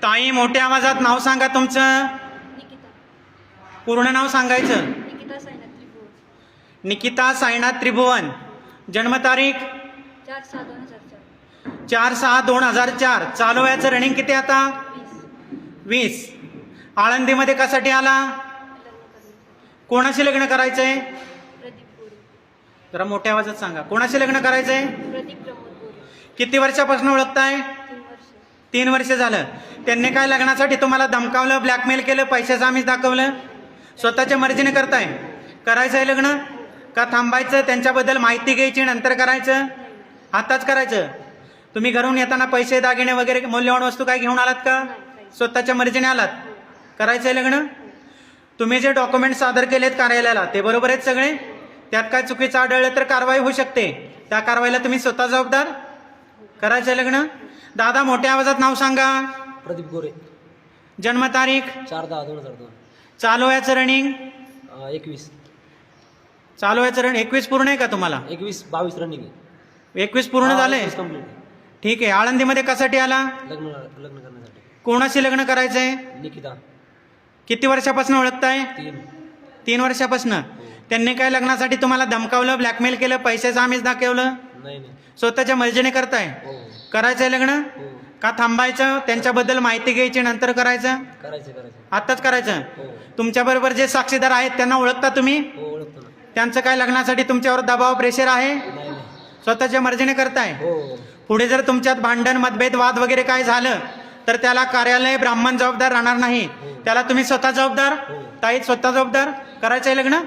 ताई मोठ्या आवाजात नाव सांगा तुमचं. निकिता पूर्ण नाव सांगायचं. निकिता साईनाथ त्रिभुवन. निकिता साईनाथ त्रिभुवन. जन्मतारीख 4/6/2004. 4/6/2004. चालू वयाचं रनिंग किती आता? 20. आळंदीमध्ये कशासाठी आला? लग्न करण्याचं. कोणाशी लग्न करायचंय? प्रदीप गोरे. जरा मोठ्या आवाजात सांगा. कोणाशी लग्न करायचंय? प्रदीप प्रमोद गोरे. किती वर्षापासून ओळखताय? 3 वर्ष. 3 वर्ष झालं. त्यांनी काय लग्नासाठी तुम्हाला धमकावलं, ब्लॅकमेल केलं, पैशाचं आमिष दाखवलं? स्वतःच्या मर्जीने करताय? करायचंय लग्न का थांबायचं? त्यांच्याबद्दल माहिती घ्यायची नंतर करायचं? आताच करायचं. तुम्ही घरून येताना पैसे दागिने वगैरे मौल्यवान वस्तू काय घेऊन आलात का? स्वतःच्या मर्जीने आलात? करायचंय लग्न? तुम्ही जे डॉक्युमेंट सादर केलेत कार्यालयाला ते बरोबर आहेत सगळे? त्यात काय चुकीचं आढळलं तर कारवाई होऊ शकते. त्या कारवाईला तुम्ही स्वतः जबाबदार? करायचंय लग्न? दादा मोठ्या आवाजात नाव सांगा. प्रदीप गोरे. जन्मतारीख 4/10/2002. चालू वयाचं रनिंग 21. चालू वयाचं रनिंग 21 पूर्ण आहे का तुम्हाला? 21-22 रनिंग आहे. 21 पूर्ण झाले? कंप्लीट. ठीक आहे. आळंदीमध्ये कशासाठी आला? लग्न करण्यासाठी. कोणाशी लग्न करायचंय? निकिता. किती वर्षापासून ओळखताय? 3. 3 वर्षापासून. त्यांनी काय लग्नासाठी तुम्हाला धमकावलं, ब्लॅकमेल केलं, पैशाचं आमिष दाखवलं? नाही. स्वतःच्या मर्जीने करताय? हो. करायचंय लग्न हो. का थांबायचं? त्यांच्याबद्दल माहिती घ्यायची नंतर करायचं? करायचं. आताच करायचं. हो. तुमच्याबरोबर जे साक्षीदार आहेत त्यांना ओळखता तुम्ही? हो, ओळखतो ना. त्यांचं काय लग्नासाठी तुमच्यावर दबाव, प्रेशर आहे? नाही. स्वतःच्या मर्जीने करताय? हो. पुढे जर तुमच्यात भांडण, मतभेद, वाद वगैरे काय झालं तर त्याला कार्यालय, ब्राह्मण जबाबदार राहणार नाही. त्याला तुम्ही स्वतः जबाबदार? हो. ताई स्वतः जबाबदार? करायचंय लग्न?